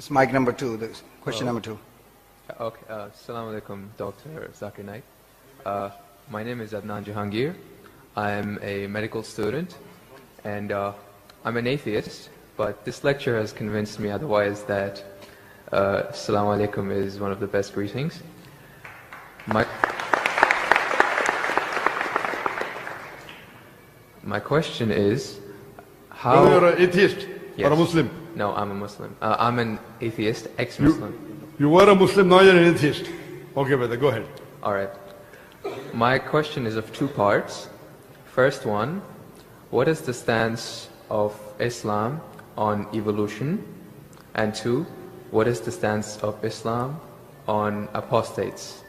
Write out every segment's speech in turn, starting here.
It's mic number 2, question number 2. Okay, Assalamu alaikum, Dr. Zakir Naik. My name is Adnan Jahangir. I'm a medical student, and I'm an atheist, but this lecture has convinced me otherwise that Assalamu alaikum is one of the best greetings. My question is, how... You're an atheist Yes. or a Muslim? No, I'm a Muslim. I'm an atheist, ex-Muslim. You were a Muslim, now you're an atheist. Okay, brother, go ahead. All right. My question is of two parts. First one, what is the stance of Islam on evolution? And two, what is the stance of Islam on apostates?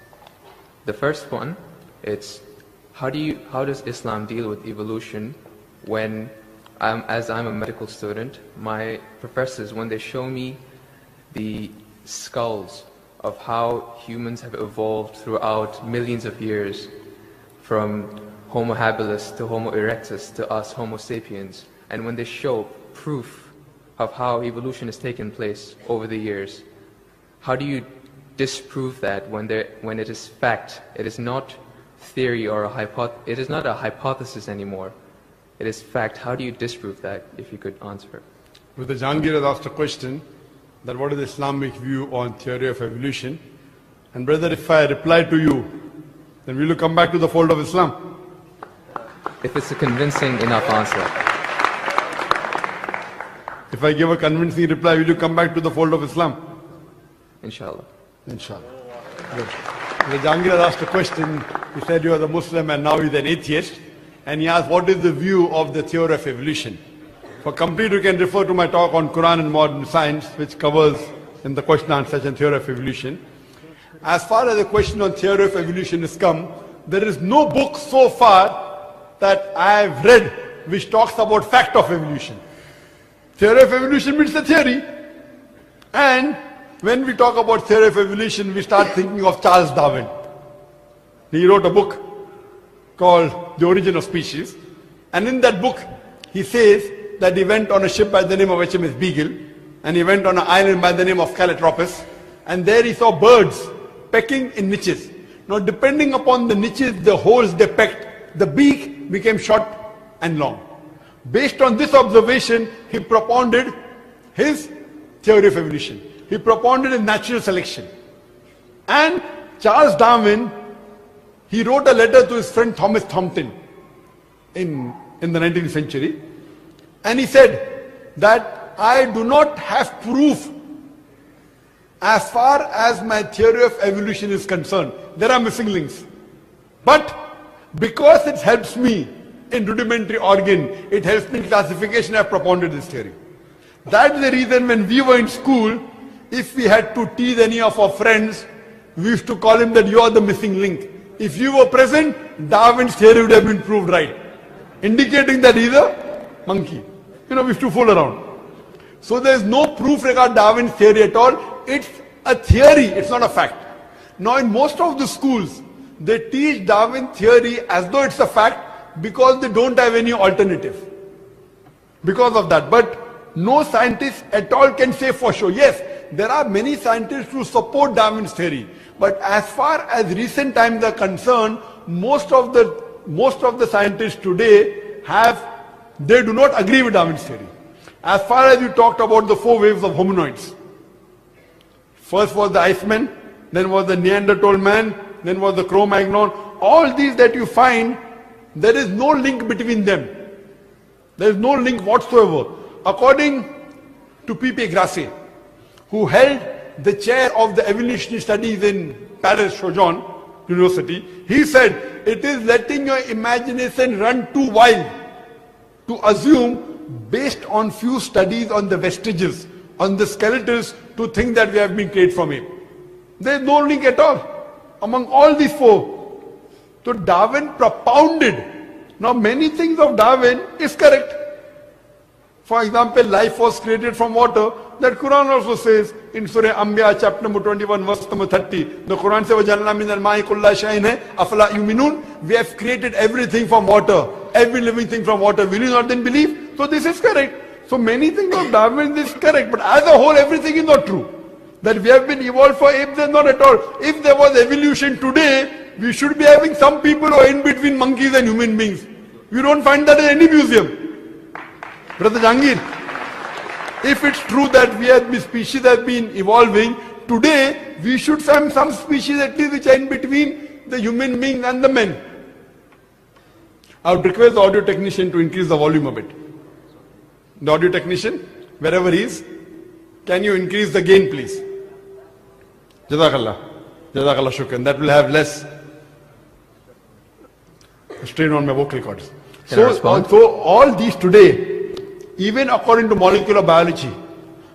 The first one, it's how does Islam deal with evolution when, as I'm a medical student, my professors, when they show me the skulls of how humans have evolved throughout millions of years, from Homo habilis to Homo erectus to us Homo sapiens, and when they show proof of how evolution has taken place over the years, how do you disprove that when it is fact? It is not theory or it is not a hypothesis anymore. It is fact. How do you disprove that, if you could answer? Brother Jahangir has asked a question that what is the Islamic view on theory of evolution? And brother, if I reply to you, then will you come back to the fold of Islam? If it's a convincing enough answer. If I give a convincing reply, will you come back to the fold of Islam? Inshallah. Inshallah. Good. Brother Jahangir has asked a question. He said you are the Muslim and now he's an atheist. And he asked, what is the view of the theory of evolution? For complete, you can refer to my talk on Quran and modern science, which covers in the question and answer session theory of evolution. As far as the question on theory of evolution is come, there is no book so far that I have read which talks about fact of evolution. Theory of evolution means the theory. And when we talk about theory of evolution, we start thinking of Charles Darwin. He wrote a book called The Origin of Species. And in that book, he says that he went on a ship by the name of HMS Beagle, and he went on an island by the name of Calotropis, and there he saw birds pecking in niches. Now, depending upon the niches, the holes they pecked, the beak became short and long. Based on this observation, he propounded his theory of evolution. He propounded natural selection. And Charles Darwin, he wrote a letter to his friend Thomas Thompson in the 19th century. And he said that I do not have proof as far as my theory of evolution is concerned. There are missing links. But because it helps me in rudimentary organ, it helps me in classification, I have propounded this theory. That's the reason when we were in school, if we had to tease any of our friends, we used to call him that you are the missing link. If you were present, Darwin's theory would have been proved right, indicating that he's a monkey. We used to fool around. So there is no proof regarding Darwin's theory at all. It's a theory, it's not a fact. Now in most of the schools, they teach Darwin theory as though it's a fact because they don't have any alternative. Because of that. But no scientist at all can say for sure. Yes, there are many scientists who support Darwin's theory. But as far as recent times are concerned, most of the scientists today they do not agree with Darwin's theory. As far as you talked about the 4 waves of hominoids. First was the Iceman, then was the Neanderthal man, then was the Cro-Magnon. All these that you find, there is no link between them. There is no link whatsoever. According to P.P. Grassi, who held the chair of the evolutionary studies in Paris Sorbonne University, he said, it is letting your imagination run too wild to assume, based on few studies on the vestiges, on the skeletons, to think that we have been created from ape. There is no link at all among all these 4. So Darwin propounded. Now many things of Darwin is correct. For example, life was created from water. That Quran also says in Surah Anbiya chapter number 21 verse number 30. The Quran says, وَجَعَلْنَا مِنَ الْمَاءِ كُلَّ شَيْءٍ أَفَلَا يُؤْمِنُونَ. We have created everything from water. Every living thing from water. Will you not then believe? So this is correct. So many things of Darwin is correct, but as a whole everything is not true. That we have been evolved for apes is not at all. If there was evolution today, we should be having some people who are in between monkeys and human beings. You don't find that in any museum. Brother Jangir, if it's true that the species have been evolving, today we should find some species at least which are in between the human beings and the men. I would request the audio technician to increase the volume a bit. The audio technician, wherever he is, can you increase the gain please? Jazakallah. Jazakallah shukran. That will have less strain on my vocal cords. So all these today, even according to molecular biology,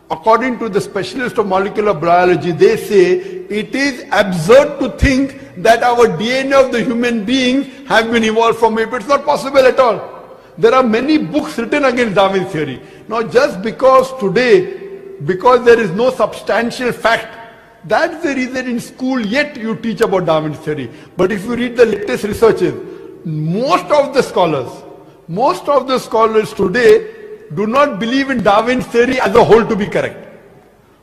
according to the specialists of molecular biology, they say it is absurd to think that our DNA of the human beings have been evolved from ape. It's not possible at all. There are many books written against Darwin's theory. Now just because today, because there is no substantial fact, that's the reason in school yet you teach about Darwin's theory. But if you read the latest researches, most of the scholars today do not believe in Darwin's theory as a whole to be correct.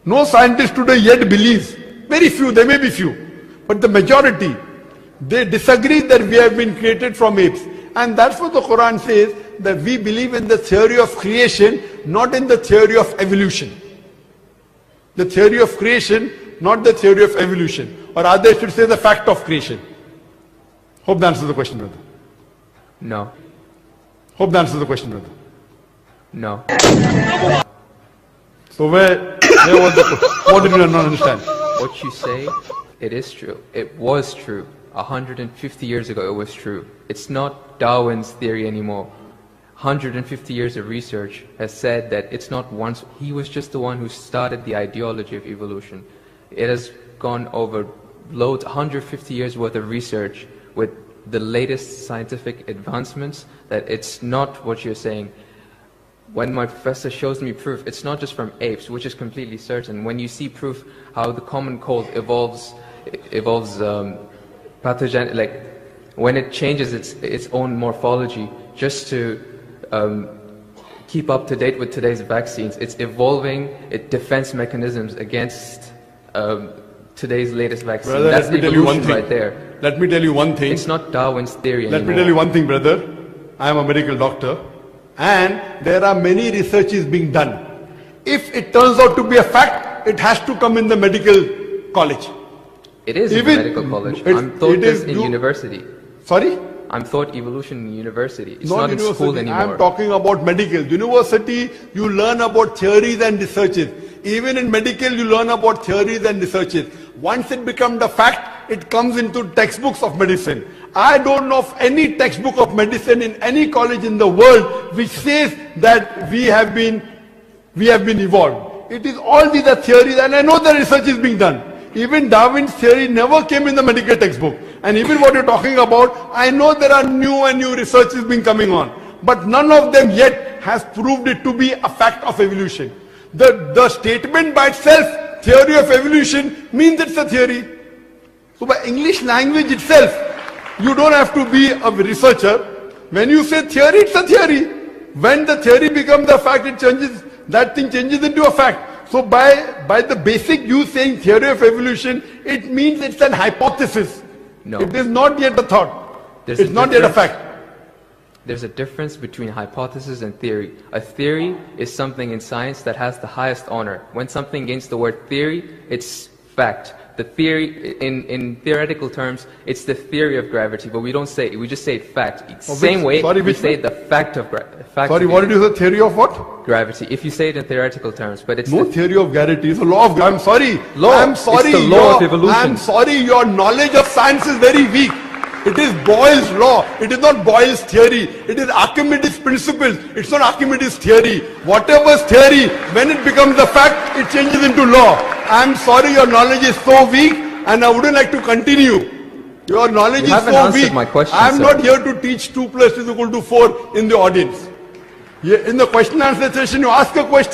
No scientist today yet believes. Very few, there may be few. But the majority, they disagree that we have been created from apes. And that's what the Quran says, that we believe in the theory of creation, not in the theory of evolution. The theory of creation, not the theory of evolution. Or rather, I should say the fact of creation. Hope that answers the question, brother. No. Hope that answers the question, brother. No. So where was what did you not understand? What you say, it is true. It was true. 150 years ago it was true. It's not Darwin's theory anymore. 150 years of research has said that it's not once. He was just the one who started the ideology of evolution. It has gone over loads, 150 years worth of research with the latest scientific advancements, that it's not what you're saying. When my professor shows me proof, it's not just from apes, which is completely certain. When you see proof how the common cold evolves pathogen, like when it changes its own morphology just to keep up to date with today's vaccines, it's evolving its defense mechanisms against today's latest vaccine. Brother, that's let me tell you one thing. Right there. Let me tell you one thing. It's not Darwin's theory anymore. Let me tell you one thing, brother. I am a medical doctor, and there are many researches being done. If it turns out to be a fact, it has to come in the medical college. It is in the medical college. I'm taught this in university. Sorry? I'm taught evolution in university. It's not in school anymore. I'm talking about medical. University, you learn about theories and researches. Even in medical, you learn about theories and researches. Once it becomes a fact, it comes into textbooks of medicine. I don't know of any textbook of medicine in any college in the world which says that we have been evolved. It is all these are theories, and I know the research is being done. Even Darwin's theory never came in the medical textbook. And even what you're talking about, I know there are new researches being coming on. But none of them yet has proved it to be a fact of evolution. The statement by itself, theory of evolution, means it's a theory. So by English language itself, you don't have to be a researcher. When you say theory, it's a theory. When the theory becomes a fact, it changes, that thing changes into a fact. So by the basic you saying theory of evolution, it means it's an hypothesis. No. It is not yet a thought. It's not yet a fact. There's a difference between hypothesis and theory. A theory is something in science that has the highest honor. When something gains the word theory, it's fact. The theory, in theoretical terms, it's the theory of gravity, but we don't say it, we just say fact. Same way we say the fact of gravity. Sorry, what did you say? Theory of what? Gravity. If you say it in theoretical terms, but it's no theory of gravity. It's a law of gravity. I'm sorry. Law. I'm sorry. It's the law of evolution. I'm sorry. Your knowledge of science is very weak. It is Boyle's law. It is not Boyle's theory. It is Archimedes' principles. It's not Archimedes' theory. Whatever's theory, when it becomes a fact, it changes into law. I'm sorry, your knowledge is so weak, and I wouldn't like to continue. Your knowledge is so weak. My question, I'm not here to teach 2 + 2 = 4 in the audience. In the question and answer session, you ask a question.